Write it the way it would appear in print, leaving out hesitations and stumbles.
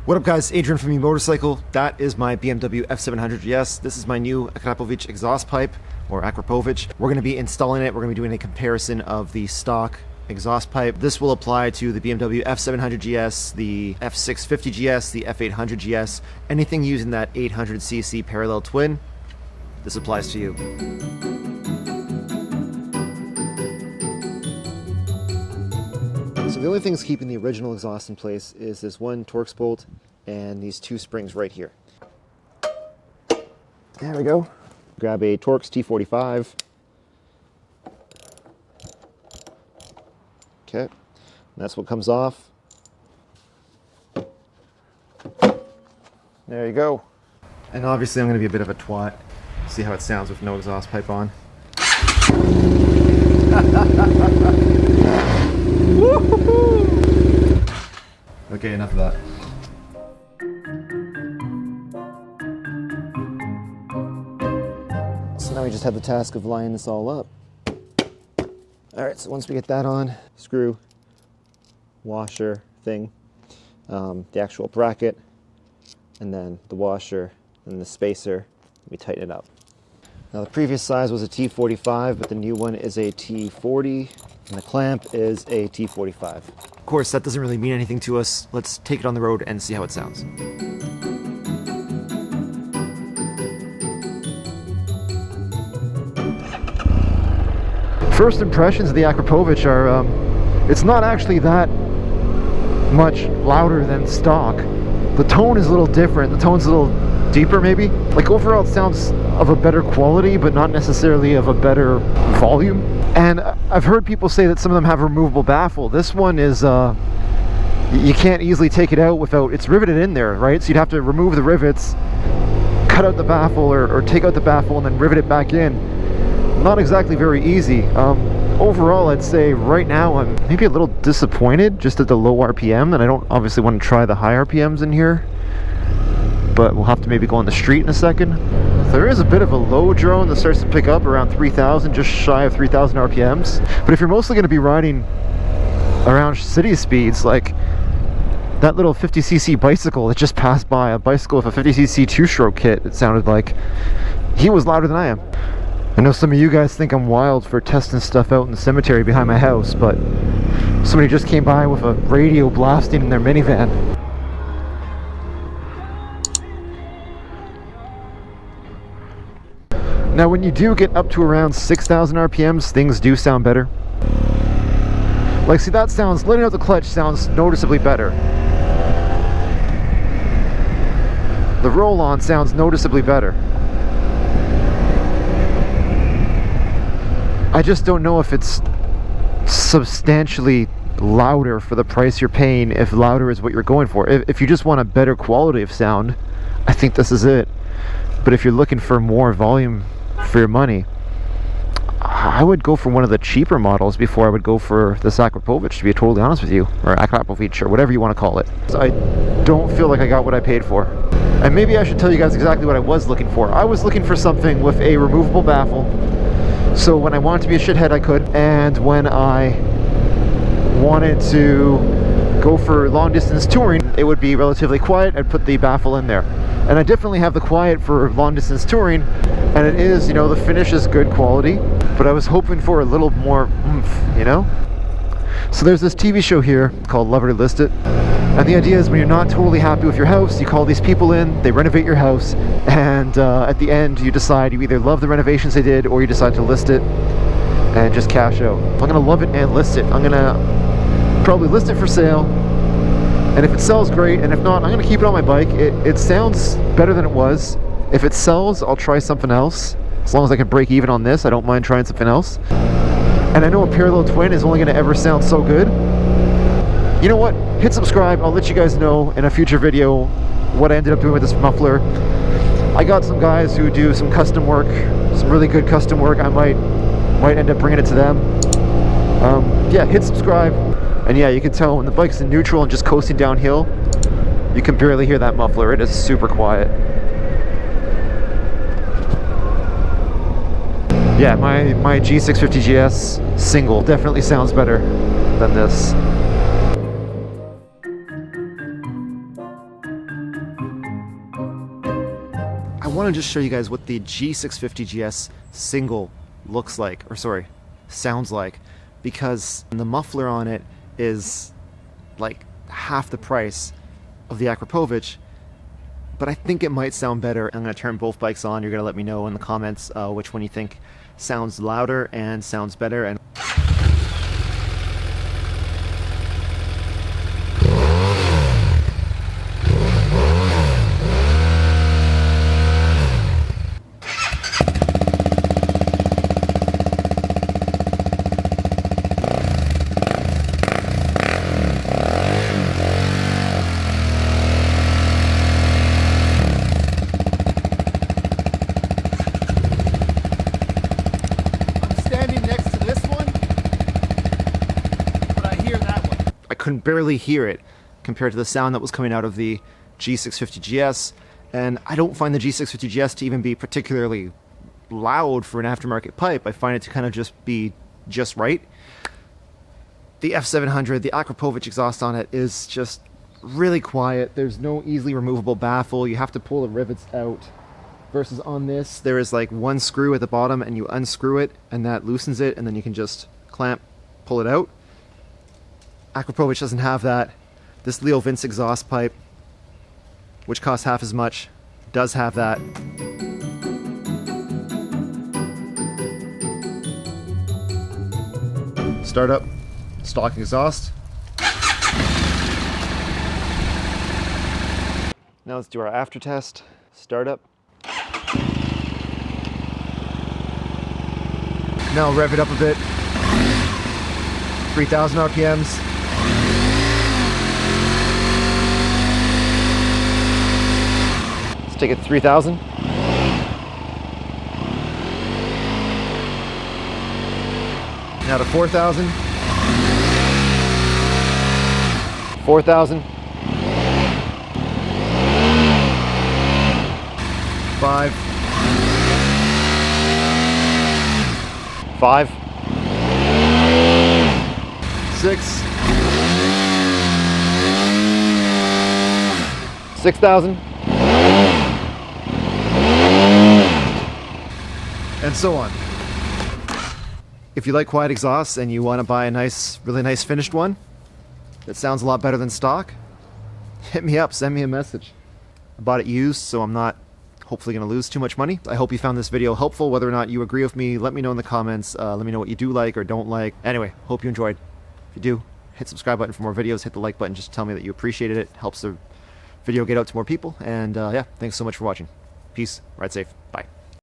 What up guys, Adrian from YouMotorcycle. That is my BMW F700GS. This is my new Akrapovic exhaust pipe, or Akrapovic. We're going to be installing it. We're going to be doing a comparison of the stock exhaust pipe. This will apply to the BMW F700GS, the F650GS, the F800GS, anything using that 800cc parallel twin. This applies to you. So the only things keeping the original exhaust in place is this one Torx bolt and these two springs right here. There we go. Grab a Torx T45. Okay, and that's what comes off. There you go. And obviously I'm going to be a bit of a twat. See how it sounds with no exhaust pipe on. Okay, enough of that. So now we just have the task of lining this all up. Alright, so once we get that on, screw, washer thing, the actual bracket, and then the washer, and the spacer, we tighten it up. Now the previous size was a T45, but the new one is a T40, and the clamp is a T45. Of course, that doesn't really mean anything to us. Let's take it on the road and see how it sounds. First impressions of the Akrapovic are, it's not actually that much louder than stock. The tone is a little different. The tone's a little deeper maybe. Like overall it sounds of a better quality, but not necessarily of a better volume. And I've heard people say that some of them have a removable baffle. This one is, you can't easily take it out without, it's riveted in there, right? So you'd have to remove the rivets, cut out the baffle, or take out the baffle and then rivet it back in. Not exactly very easy. Overall, I'd say right now I'm maybe a little disappointed just at the low RPM, and I don't obviously want to try the high RPMs in here, but we'll have to maybe go on the street in a second. There is a bit of a low drone that starts to pick up around 3,000, just shy of 3,000 RPMs. But if you're mostly going to be riding around city speeds, like that little 50cc bicycle that just passed by, a bicycle with a 50cc two-stroke kit, it sounded like, he was louder than I am. I know some of you guys think I'm wild for testing stuff out in the cemetery behind my house, but somebody just came by with a radio blasting in their minivan. Now when you do get up to around 6,000 RPMs, things do sound better. Like, see, that sounds, letting out the clutch sounds noticeably better. The roll-on sounds noticeably better. I just don't know if it's substantially louder for the price you're paying, if louder is what you're going for. If you just want a better quality of sound, I think this is it. But if you're looking for more volume for your money, I would go for one of the cheaper models before I would go for this Akrapovic, to be totally honest with you, or Akrapovic, or whatever you want to call it. So I don't feel like I got what I paid for. And maybe I should tell you guys exactly what I was looking for. I was looking for something with a removable baffle, so when I wanted to be a shithead I could, and when I wanted to go for long distance touring, it would be relatively quiet. I'd put the baffle in there. And I definitely have the quiet for long distance touring, and it is, you know, the finish is good quality, but I was hoping for a little more oomph, you know? So there's this TV show here called Love It or List It, and the idea is when you're not totally happy with your house, you call these people in, they renovate your house, and at the end you decide you either love the renovations they did or you decide to list it and just cash out. I'm gonna love it and list it. I'm gonna probably list it for sale, and if it sells, great, and if not, I'm gonna keep it on my bike. It sounds better than it was. If it sells, I'll try something else. As long as I can break even on this, I don't mind trying something else. And I know a parallel twin is only gonna ever sound so good. You know what? Hit subscribe. I'll let you guys know in a future video what I ended up doing with this muffler. I got some guys who do some custom work, some really good custom work. I might end up bringing it to them. Yeah, hit subscribe. And yeah, you can tell when the bike's in neutral and just coasting downhill, you can barely hear that muffler. It is super quiet. Yeah, my G650GS single definitely sounds better than this. want to just show you guys what the G650GS single looks like, or sorry, sounds like, because the muffler on it is like half the price of the Akrapovic, but I think it might sound better. I'm going to turn both bikes on. You're going to let me know in the comments which one you think sounds louder and sounds better. And couldn't barely hear it compared to the sound that was coming out of the G650GS, and I don't find the G650GS to even be particularly loud for an aftermarket pipe. I find it to kind of just be just right. The F700, the Akrapovic exhaust on it is just really quiet. There's no easily removable baffle. You have to pull the rivets out, versus on this there is like one screw at the bottom and you unscrew it and that loosens it, and then you can just pull it out. Akrapovic doesn't have that. This Leo Vince exhaust pipe, which costs half as much, does have that. Start up, stock exhaust. Now let's do our after test. Start up. Now rev it up a bit. 3,000 RPMs. Take it 3,000. Now to 4,000. 4,000. 5. 5. 6. 6,000. And so on. If you like quiet exhausts and you want to buy a really nice finished one that sounds a lot better than stock, hit me up, send me a message. I bought it used, so I'm not hopefully going to lose too much money. I hope you found this video helpful. Whether or not you agree with me, let me know in the comments. Let me know what you do like or don't like. Anyway, hope you enjoyed. If you do, hit subscribe button for more videos. Hit the like button just to tell me that you appreciated it. Helps the video get out to more people. And yeah, thanks so much for watching. Peace. Ride safe. Bye.